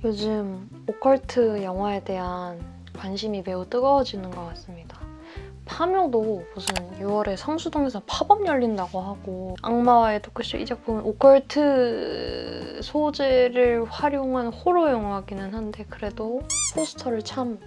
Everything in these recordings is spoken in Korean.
요즘 오컬트 영화에 대한 관심이 매우 뜨거워지는 것 같습니다. 파묘도 무슨 6월에 성수동에서 팝업 열린다고 하고, 악마와의 토크쇼 이 작품은 오컬트 소재를 활용한 호러 영화기는 한데 그래도 포스터를 참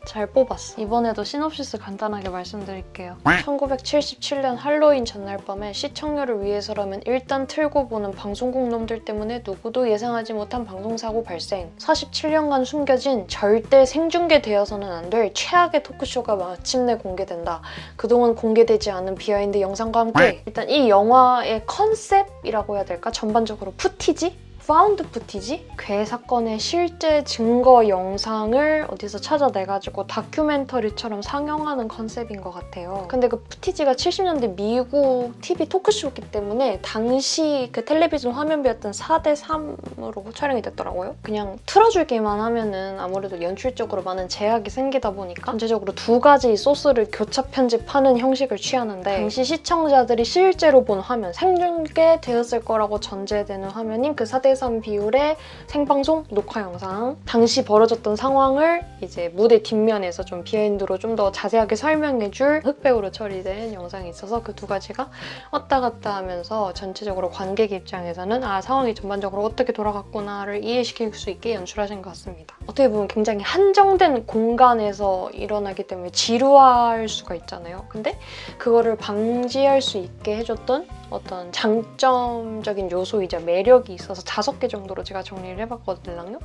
잘 뽑았어. 이번에도 시놉시스 간단하게 말씀드릴게요. 1977년 할로윈 전날 밤에 시청률을 위해서라면 일단 틀고 보는 방송국 놈들 때문에 누구도 예상하지 못한 방송사고 발생. 47년간 숨겨진 절대 생중계되어서는 안 될 최악의 토크쇼가 마침내 공개된다. 그동안 공개되지 않은 비하인드 영상과 함께 일단 이 영화의 컨셉이라고 해야 될까? 전반적으로 푸티지? 파운드 푸티지? 괴 사건의 실제 증거 영상을 어디서 찾아내가지고 다큐멘터리처럼 상영하는 컨셉인 것 같아요. 근데 그 푸티지가 70년대 미국 TV 토크쇼였기 때문에 당시 그 텔레비전 화면비였던 4:3으로 촬영이 됐더라고요. 그냥 틀어주기만 하면은 아무래도 연출적으로 많은 제약이 생기다 보니까 전체적으로 두 가지 소스를 교차 편집하는 형식을 취하는데, 당시 시청자들이 실제로 본 화면, 생중계되었을 거라고 전제되는 화면인 그 4:3 비율의 생방송 녹화 영상, 당시 벌어졌던 상황을 이제 무대 뒷면에서 좀 비하인드로 좀 더 자세하게 설명해줄 흑백으로 처리된 영상이 있어서 그 두 가지가 왔다 갔다 하면서 전체적으로 관객 입장에서는 상황이 전반적으로 어떻게 돌아갔구나를 이해시킬 수 있게 연출하신 것 같습니다. 어떻게 보면 굉장히 한정된 공간에서 일어나기 때문에 지루할 수가 있잖아요. 근데 그거를 방지할 수 있게 해줬던 어떤 장점적인 요소이자 매력이 있어서 5개 정도로 제가 정리를 해봤거든요.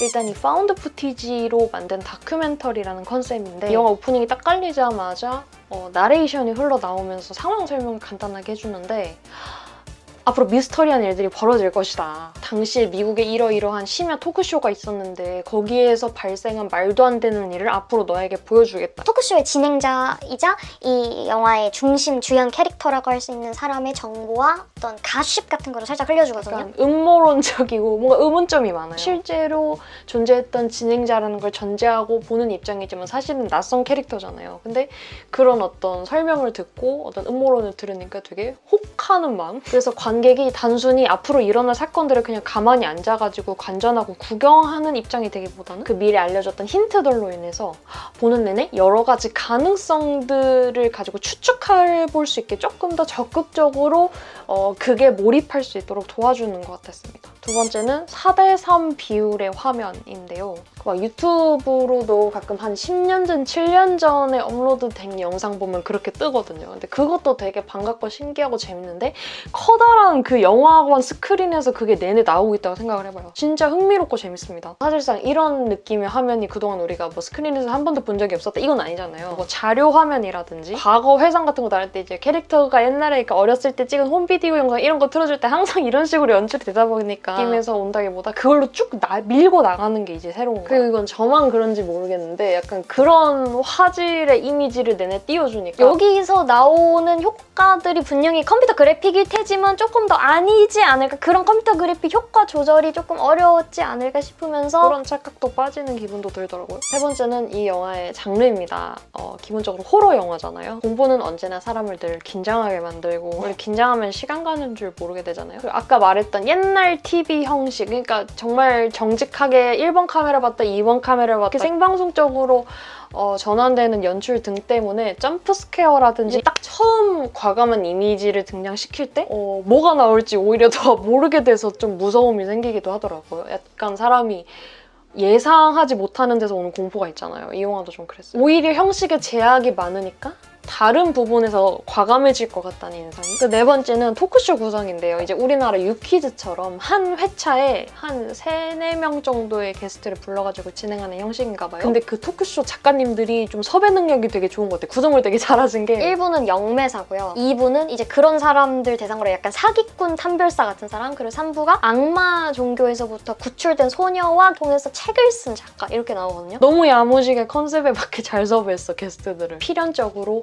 일단 이 파운드 푸티지로 만든 다큐멘터리라는 컨셉인데, 이 영화 오프닝이 딱 깔리자마자 나레이션이 흘러나오면서 상황 설명을 간단하게 해주는데, 앞으로 미스터리한 일들이 벌어질 것이다. 당시에 미국에 이러이러한 심야 토크쇼가 있었는데 거기에서 발생한 말도 안 되는 일을 앞으로 너에게 보여주겠다. 토크쇼의 진행자이자 이 영화의 중심 주연 캐릭터라고 할 수 있는 사람의 정보와 어떤 가십 같은 거를 살짝 흘려주거든요. 약간 음모론적이고 뭔가 의문점이 많아요. 실제로 존재했던 진행자라는 걸 전제하고 보는 입장이지만 사실은 낯선 캐릭터잖아요. 근데 그런 어떤 설명을 듣고 어떤 음모론을 들으니까 되게 혹하는 마음? 그래서 관객이 단순히 앞으로 일어날 사건들을 그냥 가만히 앉아가지고 관전하고 구경하는 입장이 되기보다는 그 미리 알려줬던 힌트들로 인해서 보는 내내 여러 가지 가능성들을 가지고 추측해볼 수 있게 조금 더 적극적으로 그게 몰입할 수 있도록 도와주는 것 같았습니다. 두 번째는 4:3 비율의 화면인데요. 막 유튜브로도 가끔 한 10년 전, 7년 전에 업로드된 영상 보면 그렇게 뜨거든요. 근데 그것도 되게 반갑고 신기하고 재밌는데, 커다란 그 영화관 스크린에서 그게 내내 나오고 있다고 생각을 해봐요. 진짜 흥미롭고 재밌습니다. 사실상 이런 느낌의 화면이 그동안 우리가 뭐 스크린에서 한 번도 본 적이 없었다 이건 아니잖아요. 뭐 자료 화면이라든지 과거 회상 같은 거 나올 때 이제 캐릭터가 옛날에 어렸을 때 찍은 홈비디오 영상 이런 거 틀어줄 때 항상 이런 식으로 연출이 되다 보니까 느낌에서 온다기보다 그걸로 쭉 밀고 나가는 게 이제 새로운 거예요. 그리고 이건 저만 그런지 모르겠는데 약간 그런 화질의 이미지를 내내 띄워주니까 여기서 나오는 효과들이 분명히 컴퓨터 그래픽일 테지만 조금 더 아니지 않을까, 그런 컴퓨터 그래픽 효과 조절이 조금 어려웠지 않을까 싶으면서 그런 착각도 빠지는 기분도 들더라고요. 세 번째는 이 영화의 장르입니다. 기본적으로 호러 영화잖아요. 공포는 언제나 사람을 늘 긴장하게 만들고, 원래 긴장하면 시간 가는 줄 모르게 되잖아요. 그리고 아까 말했던 옛날 TV 형식, 그러니까 정말 정직하게 1번 카메라 봤다 2번 카메라 봤다 생방송적으로 전환되는 연출 등 때문에 점프 스퀘어라든지 딱 처음 과감한 이미지를 등장시킬 때 뭐가 나올지 오히려 더 모르게 돼서 좀 무서움이 생기기도 하더라고요. 약간 사람이 예상하지 못하는 데서 오는 공포가 있잖아요. 이 영화도 좀 그랬어요. 오히려 형식에 제약이 많으니까 다른 부분에서 과감해질 것 같다는 인상이. 그 네 번째는 토크쇼 구성인데요. 이제 우리나라 유퀴즈처럼 한 회차에 한 3-4명 정도의 게스트를 불러가지고 진행하는 형식인가 봐요. 근데 그 토크쇼 작가님들이 좀 섭외 능력이 되게 좋은 것 같아요. 구성을 되게 잘하신 게 1부는 영매사고요. 2부는 이제 그런 사람들 대상으로 약간 사기꾼 탐별사 같은 사람, 그리고 3부가 악마 종교에서부터 구출된 소녀와 통해서 책을 쓴 작가 이렇게 나오거든요. 너무 야무지게 컨셉에 맞게 잘 섭외했어, 게스트들을. 필연적으로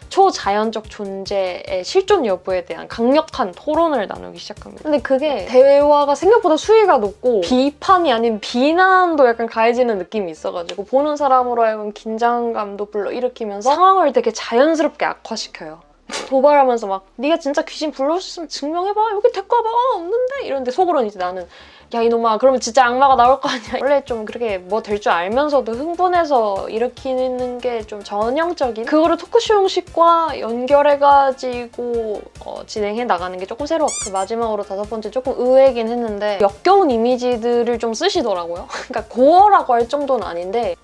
초자연적 존재의 실존 여부에 대한 강력한 토론을 나누기 시작합니다. 근데 그게 대화가 생각보다 수위가 높고 비판이 아닌 비난도 약간 가해지는 느낌이 있어가지고 보는 사람으로 하여금 긴장감도 불러일으키면서 상황을 되게 자연스럽게 악화시켜요. 도발하면서 막 네가 진짜 귀신 불러올 수 있으면 증명해봐. 여기 데리고 와봐. 없는데? 이러는데 속으로는 이제 나는 야 이놈아 그러면 진짜 악마가 나올 거 아니야. 원래 좀 그렇게 뭐 될 줄 알면서도 흥분해서 일으키는 게 좀 전형적인 그거를 토크쇼 형식과 연결해가지고 진행해 나가는 게 조금 새로웠고 마지막으로 5번째 조금 의외긴 했는데 역겨운 이미지들을 좀 쓰시더라고요. 그러니까 고어라고 할 정도는 아닌데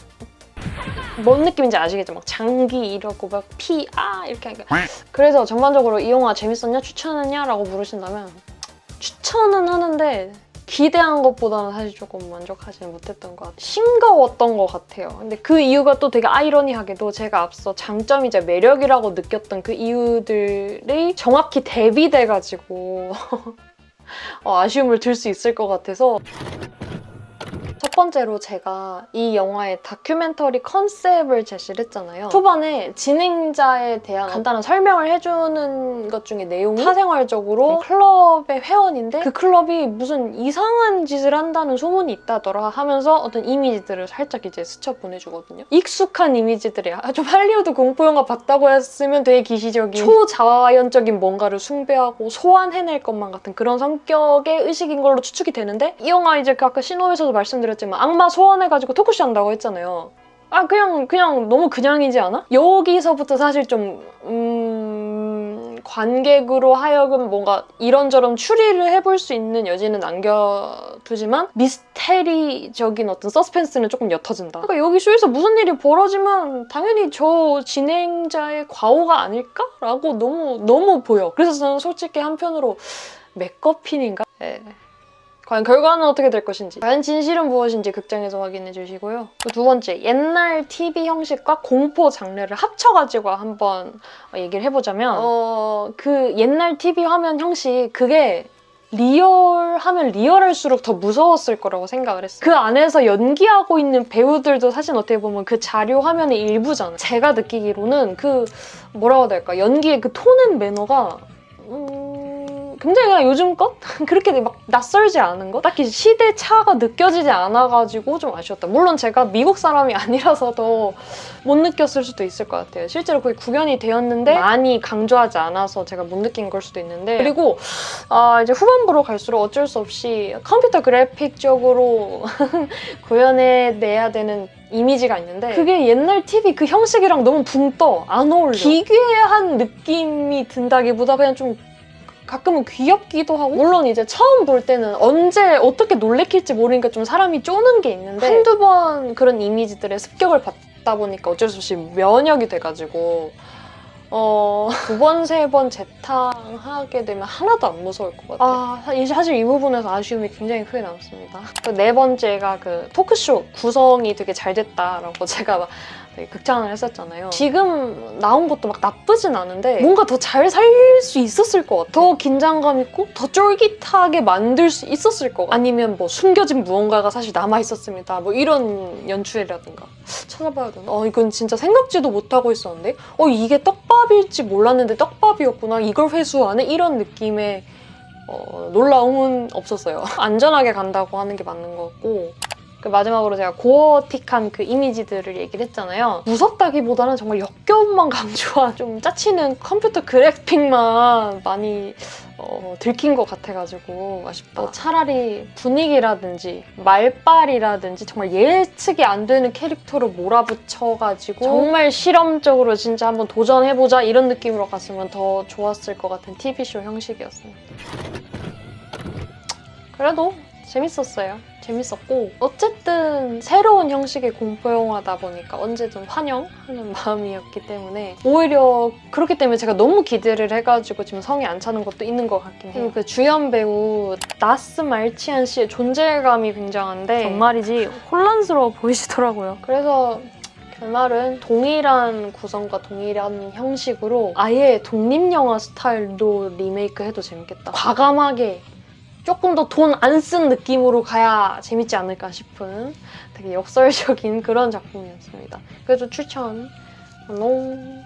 뭔 느낌인지 아시겠죠? 막 장기 이러고 막 피, 이렇게 하니까 그래서 전반적으로 이 영화 재밌었냐? 추천했냐? 라고 물으신다면 추천은 하는데 기대한 것보다는 사실 조금 만족하지는 못했던 것 같아요. 싱거웠던 것 같아요. 근데 그 이유가 또 되게 아이러니하게도 제가 앞서 장점이자 매력이라고 느꼈던 그 이유들이 정확히 대비돼가지고 아쉬움을 들 수 있을 것 같아서 첫 번째로 제가 이 영화의 다큐멘터리 컨셉을 제시를 했잖아요. 초반에 진행자에 대한 간단한 설명을 해주는 것 중에 내용이 사생활적으로 클럽의 회원인데 그 클럽이 무슨 이상한 짓을 한다는 소문이 있다더라 하면서 어떤 이미지들을 살짝 이제 스쳐 보내주거든요. 익숙한 이미지들이야. 좀 할리우드 공포영화 봤다고 했으면 되게 기시적인 초자연적인 뭔가를 숭배하고 소환해낼 것만 같은 그런 성격의 의식인 걸로 추측이 되는데 이 영화 이제 아까 신호에서도 말씀드렸지만 악마 소환해가지고 토크쇼 한다고 했잖아요. 그냥 너무 그냥이지 않아? 여기서부터 사실 좀 관객으로 하여금 뭔가 이런저런 추리를 해볼 수 있는 여지는 남겨두지만 미스테리적인 어떤 서스펜스는 조금 옅어진다. 그러니까 여기 쇼에서 무슨 일이 벌어지면 당연히 저 진행자의 과오가 아닐까라고 너무 보여. 그래서 저는 솔직히 한편으로 맥거핀인가? 과연 결과는 어떻게 될 것인지, 과연 진실은 무엇인지 극장에서 확인해 주시고요. 두 번째, 옛날 TV 형식과 공포 장르를 합쳐가지고 한번 얘기를 해보자면 그 옛날 TV 화면 형식 그게 리얼하면 리얼할수록 더 무서웠을 거라고 생각을 했어요. 그 안에서 연기하고 있는 배우들도 사실 어떻게 보면 그 자료 화면의 일부잖아요. 제가 느끼기로는 그 뭐라고 해야 될까, 연기의 그 톤 앤 매너가 굉장히 그냥 요즘 것? 그렇게 막 낯설지 않은 것? 딱히 시대 차가 느껴지지 않아가지고 좀 아쉬웠다. 물론 제가 미국 사람이 아니라서 더 못 느꼈을 수도 있을 것 같아요. 실제로 거의 구현이 되었는데 많이 강조하지 않아서 제가 못 느낀 걸 수도 있는데, 그리고 이제 후반부로 갈수록 어쩔 수 없이 컴퓨터 그래픽적으로 구현해내야 되는 이미지가 있는데 그게 옛날 TV 그 형식이랑 너무 붕 떠. 안 어울려. 기괴한 느낌이 든다기보다 그냥 좀 가끔은 귀엽기도 하고, 물론 이제 처음 볼 때는 언제 어떻게 놀래킬지 모르니까 좀 사람이 쪼는 게 있는데 한두 번 그런 이미지들의 습격을 받다 보니까 어쩔 수 없이 면역이 돼가지고 두 번, 세 번 재탕하게 되면 하나도 안 무서울 것 같아요. 사실 이 부분에서 아쉬움이 굉장히 크게 남습니다. 네 번째가 그 토크쇼 구성이 되게 잘 됐다라고 제가 막 되게 극찬을 했었잖아요. 지금 나온 것도 막 나쁘진 않은데 뭔가 더 잘 살릴 수 있었을 것 같아요. 더 긴장감 있고 더 쫄깃하게 만들 수 있었을 것 같아요. 아니면 뭐 숨겨진 무언가가 사실 남아있었습니다. 뭐 이런 연출이라든가. 찾아봐야 되나? 이건 진짜 생각지도 못하고 있었는데 이게 떡밥일지 몰랐는데 떡밥이었구나. 이걸 회수하네? 이런 느낌의 놀라움은 없었어요. 안전하게 간다고 하는 게 맞는 것 같고, 마지막으로 제가 고어틱한 그 이미지들을 얘기를 했잖아요. 무섭다기보다는 정말 역겨움만 강조한 좀 짜치는 컴퓨터 그래픽만 많이 들킨 것 같아가지고 아쉽다. 차라리 분위기라든지 말빨이라든지 정말 예측이 안 되는 캐릭터로 몰아붙여가지고 정말 실험적으로 진짜 한번 도전해보자 이런 느낌으로 갔으면 더 좋았을 것 같은 TV쇼 형식이었습니다. 그래도 재밌었어요. 재밌었고 어쨌든 새로운 형식의 공포영화다 보니까 언제든 환영하는 마음이었기 때문에 오히려 그렇기 때문에 제가 너무 기대를 해가지고 지금 성에 안 차는 것도 있는 것 같긴 해요. 그 주연 배우 나스 말치안 씨의 존재감이 굉장한데 정말이지 혼란스러워 보이시더라고요. 그래서 결말은 동일한 구성과 동일한 형식으로 아예 독립영화 스타일로 리메이크해도 재밌겠다. 과감하게 조금 더 돈 안 쓴 느낌으로 가야 재밌지 않을까 싶은 되게 역설적인 그런 작품이었습니다. 그래도 추천. 안녕.